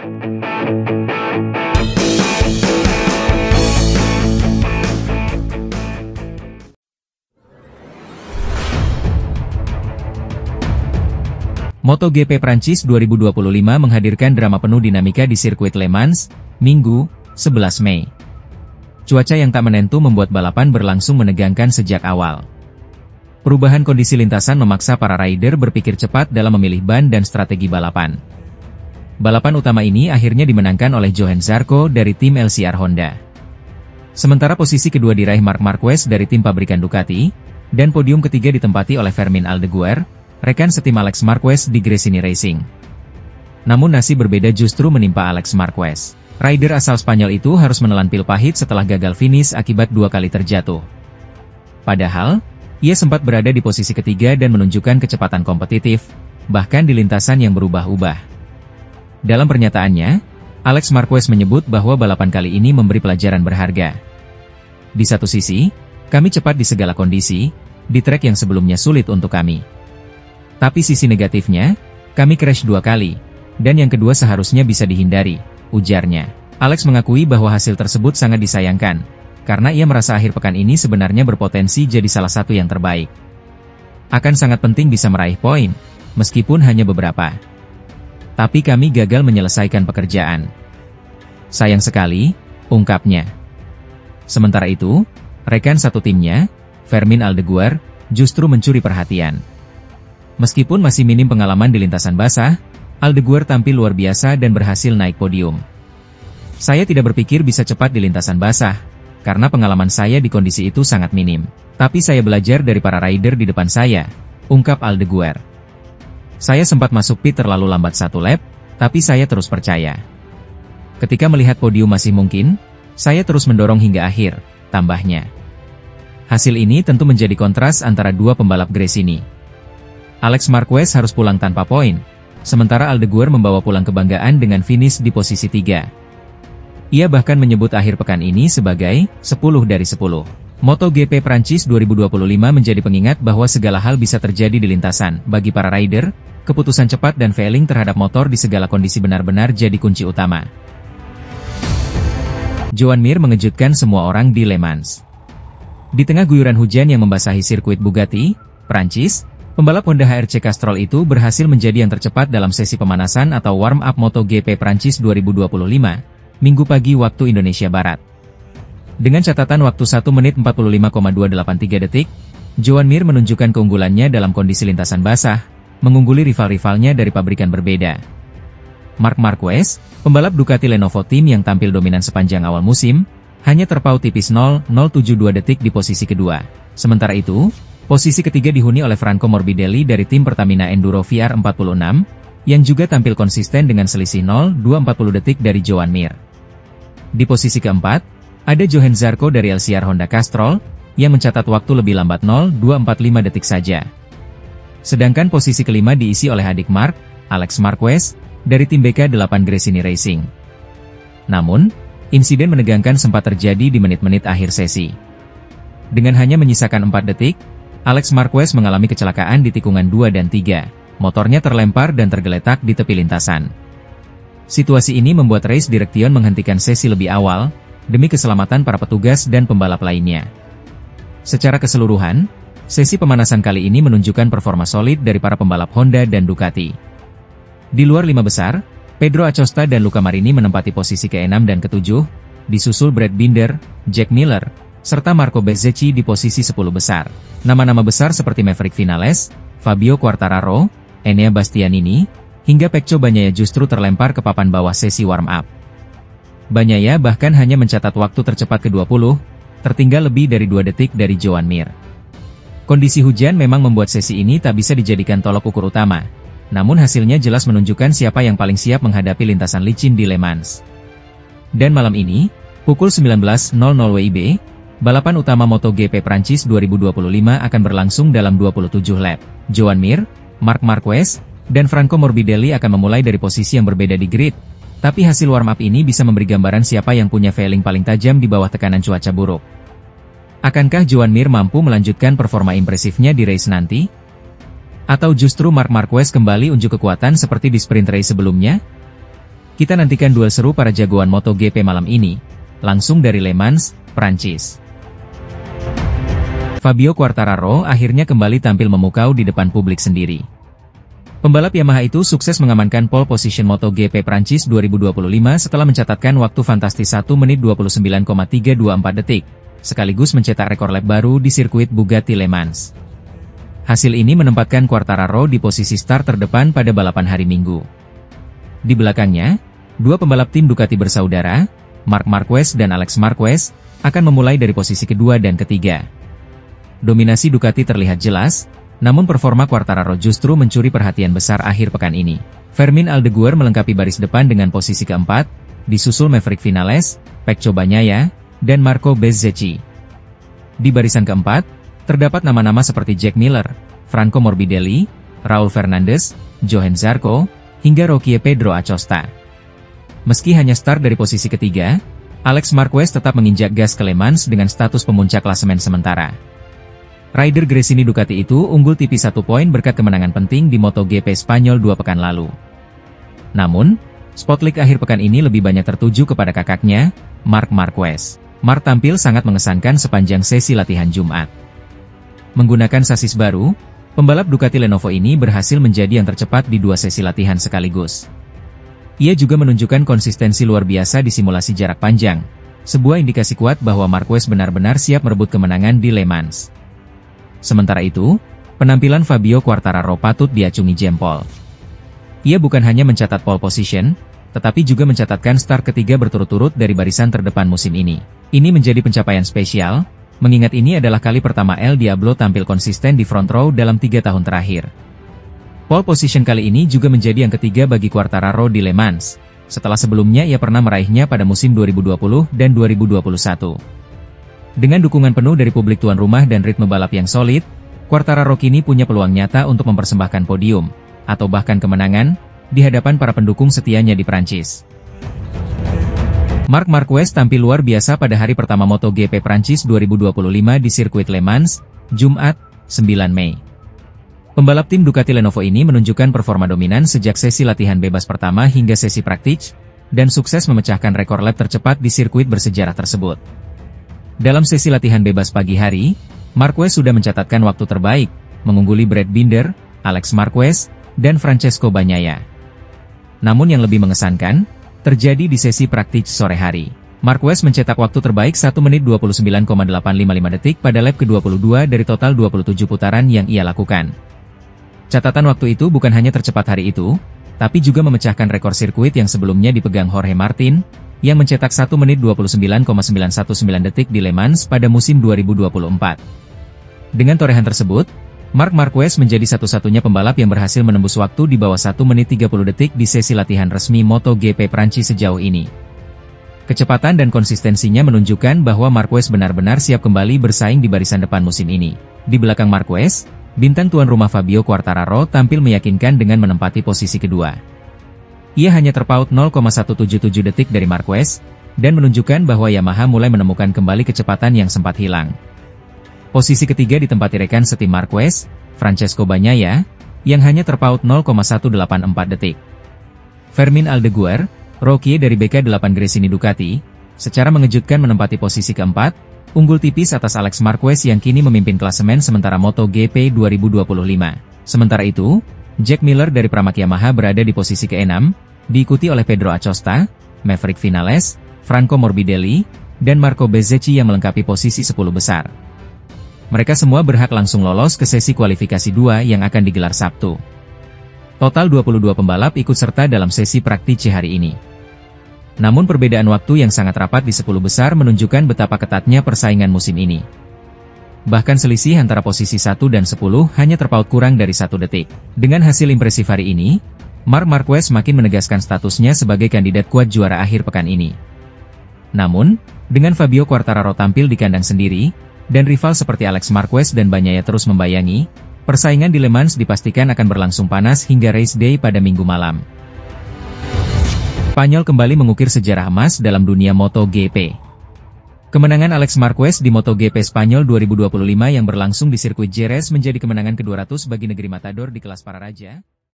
MotoGP Prancis 2025 menghadirkan drama penuh dinamika di sirkuit Le Mans, Minggu, 11 Mei. Cuaca yang tak menentu membuat balapan berlangsung menegangkan sejak awal. Perubahan kondisi lintasan memaksa para rider berpikir cepat dalam memilih ban dan strategi balapan. Balapan utama ini akhirnya dimenangkan oleh Johann Zarco dari tim LCR Honda. Sementara posisi kedua diraih Marc Marquez dari tim pabrikan Ducati, dan podium ketiga ditempati oleh Fermin Aldeguer, rekan setim Alex Marquez di Gresini Racing. Namun nasib berbeda justru menimpa Alex Marquez. Rider asal Spanyol itu harus menelan pil pahit setelah gagal finish akibat 2 kali terjatuh. Padahal, ia sempat berada di posisi ketiga dan menunjukkan kecepatan kompetitif, bahkan di lintasan yang berubah-ubah. Dalam pernyataannya, Alex Marquez menyebut bahwa balapan kali ini memberi pelajaran berharga. Di satu sisi, kami cepat di segala kondisi, di trek yang sebelumnya sulit untuk kami. Tapi sisi negatifnya, kami crash 2 kali, dan yang kedua seharusnya bisa dihindari, ujarnya. Alex mengakui bahwa hasil tersebut sangat disayangkan, karena ia merasa akhir pekan ini sebenarnya berpotensi jadi salah satu yang terbaik. Akan sangat penting bisa meraih poin, meskipun hanya beberapa. Tapi kami gagal menyelesaikan pekerjaan. Sayang sekali, ungkapnya. Sementara itu, rekan satu timnya, Fermin Aldeguer, justru mencuri perhatian. Meskipun masih minim pengalaman di lintasan basah, Aldeguer tampil luar biasa dan berhasil naik podium. Saya tidak berpikir bisa cepat di lintasan basah, karena pengalaman saya di kondisi itu sangat minim. Tapi saya belajar dari para rider di depan saya, ungkap Aldeguer. Saya sempat masuk pit terlalu lambat 1 lap, tapi saya terus percaya. Ketika melihat podium masih mungkin, saya terus mendorong hingga akhir, tambahnya. Hasil ini tentu menjadi kontras antara dua pembalap Gresini. Alex Marquez harus pulang tanpa poin, sementara Aldeguer membawa pulang kebanggaan dengan finish di posisi 3. Ia bahkan menyebut akhir pekan ini sebagai 10 dari 10. MotoGP Prancis 2025 menjadi pengingat bahwa segala hal bisa terjadi di lintasan. Bagi para rider, keputusan cepat dan feeling terhadap motor di segala kondisi benar-benar jadi kunci utama. Joan Mir mengejutkan semua orang di Le Mans. Di tengah guyuran hujan yang membasahi sirkuit Bugatti, Prancis, pembalap Honda HRC Castrol itu berhasil menjadi yang tercepat dalam sesi pemanasan atau warm-up MotoGP Prancis 2025, Minggu pagi waktu Indonesia Barat. Dengan catatan waktu 1 menit 45,283 detik, Joan Mir menunjukkan keunggulannya dalam kondisi lintasan basah, mengungguli rival-rivalnya dari pabrikan berbeda. Marc Marquez, pembalap Ducati Lenovo Team yang tampil dominan sepanjang awal musim, hanya terpaut tipis 0,072 detik di posisi kedua. Sementara itu, posisi ketiga dihuni oleh Franco Morbidelli dari tim Pertamina Enduro VR46, yang juga tampil konsisten dengan selisih 0,240 detik dari Joan Mir. Di posisi keempat, ada Johann Zarco dari LCR Honda Castrol, yang mencatat waktu lebih lambat 0,245 detik saja. Sedangkan posisi kelima diisi oleh adik Marc, Alex Marquez, dari tim BK8 Gresini Racing. Namun, insiden menegangkan sempat terjadi di menit-menit akhir sesi. Dengan hanya menyisakan 4 detik, Alex Marquez mengalami kecelakaan di tikungan 2 dan 3. Motornya terlempar dan tergeletak di tepi lintasan. Situasi ini membuat Race Direction menghentikan sesi lebih awal, demi keselamatan para petugas dan pembalap lainnya. Secara keseluruhan, sesi pemanasan kali ini menunjukkan performa solid dari para pembalap Honda dan Ducati. Di luar 5 besar, Pedro Acosta dan Luca Marini menempati posisi ke-6 dan ke-7, disusul Brad Binder, Jack Miller, serta Marco Bezzecchi di posisi 10 besar. Nama-nama besar seperti Maverick Vinales, Fabio Quartararo, Enea Bastianini, hingga Pecco Bagnaia justru terlempar ke papan bawah sesi warm-up. Bagnaia bahkan hanya mencatat waktu tercepat ke-20, tertinggal lebih dari 2 detik dari Joan Mir. Kondisi hujan memang membuat sesi ini tak bisa dijadikan tolok ukur utama, namun hasilnya jelas menunjukkan siapa yang paling siap menghadapi lintasan licin di Le Mans. Dan malam ini, pukul 19.00 WIB, balapan utama MotoGP Prancis 2025 akan berlangsung dalam 27 lap. Joan Mir, Marc Marquez, dan Franco Morbidelli akan memulai dari posisi yang berbeda di grid, tapi hasil warm-up ini bisa memberi gambaran siapa yang punya feeling paling tajam di bawah tekanan cuaca buruk. Akankah Joan Mir mampu melanjutkan performa impresifnya di race nanti? Atau justru Marc Marquez kembali unjuk kekuatan seperti di sprint race sebelumnya? Kita nantikan duel seru para jagoan MotoGP malam ini, langsung dari Le Mans, Prancis. Fabio Quartararo akhirnya kembali tampil memukau di depan publik sendiri. Pembalap Yamaha itu sukses mengamankan pole position MotoGP Prancis 2025 setelah mencatatkan waktu fantastis 1 menit 29,324 detik, sekaligus mencetak rekor lap baru di sirkuit Bugatti Le Mans. Hasil ini menempatkan Quartararo di posisi start terdepan pada balapan hari Minggu. Di belakangnya, dua pembalap tim Ducati bersaudara, Marc Marquez dan Alex Marquez, akan memulai dari posisi kedua dan ketiga. Dominasi Ducati terlihat jelas, namun performa Quartararo justru mencuri perhatian besar akhir pekan ini. Fermin Aldeguer melengkapi baris depan dengan posisi keempat, disusul Maverick Vinales, Pecco Bagnaia, dan Marco Bezzecchi. Di barisan keempat, terdapat nama-nama seperti Jack Miller, Franco Morbidelli, Raul Fernandez, Johan Zarco, hingga Rocky Pedro Acosta. Meski hanya start dari posisi ketiga, Alex Marquez tetap menginjak gas ke Le Mans dengan status pemuncak klasemen sementara. Rider Gresini Ducati itu unggul tipis 1 poin berkat kemenangan penting di MotoGP Spanyol 2 pekan lalu. Namun, spotlight akhir pekan ini lebih banyak tertuju kepada kakaknya, Marc Marquez. Marc tampil sangat mengesankan sepanjang sesi latihan Jumat. Menggunakan sasis baru, pembalap Ducati Lenovo ini berhasil menjadi yang tercepat di 2 sesi latihan sekaligus. Ia juga menunjukkan konsistensi luar biasa di simulasi jarak panjang, sebuah indikasi kuat bahwa Marquez benar-benar siap merebut kemenangan di Le Mans. Sementara itu, penampilan Fabio Quartararo patut diacungi jempol. Ia bukan hanya mencatat pole position, tetapi juga mencatatkan start ketiga berturut-turut dari barisan terdepan musim ini. Ini menjadi pencapaian spesial, mengingat ini adalah kali pertama El Diablo tampil konsisten di front row dalam 3 tahun terakhir. Pole position kali ini juga menjadi yang ketiga bagi Quartararo di Le Mans, setelah sebelumnya ia pernah meraihnya pada musim 2020 dan 2021. Dengan dukungan penuh dari publik tuan rumah dan ritme balap yang solid, Quartararo kini punya peluang nyata untuk mempersembahkan podium, atau bahkan kemenangan, di hadapan para pendukung setianya di Prancis. Marc Marquez tampil luar biasa pada hari pertama MotoGP Prancis 2025 di sirkuit Le Mans, Jumat, 9 Mei. Pembalap tim Ducati Lenovo ini menunjukkan performa dominan sejak sesi latihan bebas pertama hingga sesi praktik, dan sukses memecahkan rekor lap tercepat di sirkuit bersejarah tersebut. Dalam sesi latihan bebas pagi hari, Marquez sudah mencatatkan waktu terbaik, mengungguli Brad Binder, Alex Marquez, dan Francesco Bagnaia. Namun yang lebih mengesankan, terjadi di sesi praktik sore hari. Marquez mencetak waktu terbaik 1 menit 29,855 detik pada lap ke-22 dari total 27 putaran yang ia lakukan. Catatan waktu itu bukan hanya tercepat hari itu, tapi juga memecahkan rekor sirkuit yang sebelumnya dipegang Jorge Martin, yang mencetak 1 menit 29,919 detik di Le Mans pada musim 2024. Dengan torehan tersebut, Marc Marquez menjadi satu-satunya pembalap yang berhasil menembus waktu di bawah 1 menit 30 detik di sesi latihan resmi MotoGP Prancis sejauh ini. Kecepatan dan konsistensinya menunjukkan bahwa Marquez benar-benar siap kembali bersaing di barisan depan musim ini. Di belakang Marquez, bintang tuan rumah Fabio Quartararo tampil meyakinkan dengan menempati posisi kedua. Ia hanya terpaut 0,177 detik dari Marquez, dan menunjukkan bahwa Yamaha mulai menemukan kembali kecepatan yang sempat hilang. Posisi ketiga ditempati rekan setim Marquez, Francesco Bagnaia, yang hanya terpaut 0,184 detik. Fermin Aldeguer, rookie dari BK8 Gresini Ducati, secara mengejutkan menempati posisi keempat, unggul tipis atas Alex Marquez yang kini memimpin klasemen sementara MotoGP 2025. Sementara itu, Jack Miller dari Pramac Yamaha berada di posisi ke-6, diikuti oleh Pedro Acosta, Maverick Vinales, Franco Morbidelli, dan Marco Bezzecchi yang melengkapi posisi 10 besar. Mereka semua berhak langsung lolos ke sesi kualifikasi 2 yang akan digelar Sabtu. Total 22 pembalap ikut serta dalam sesi praktik hari ini. Namun perbedaan waktu yang sangat rapat di 10 besar menunjukkan betapa ketatnya persaingan musim ini. Bahkan selisih antara posisi 1 dan 10 hanya terpaut kurang dari 1 detik. Dengan hasil impresif hari ini, Marc Marquez makin menegaskan statusnya sebagai kandidat kuat juara akhir pekan ini. Namun, dengan Fabio Quartararo tampil di kandang sendiri, dan rival seperti Alex Marquez dan Bagnaia terus membayangi, persaingan di Le Mans dipastikan akan berlangsung panas hingga race day pada Minggu malam. Spanyol kembali mengukir sejarah emas dalam dunia MotoGP. Kemenangan Alex Marquez di MotoGP Spanyol 2025 yang berlangsung di sirkuit Jerez menjadi kemenangan ke-200 bagi negeri Matador di kelas para raja.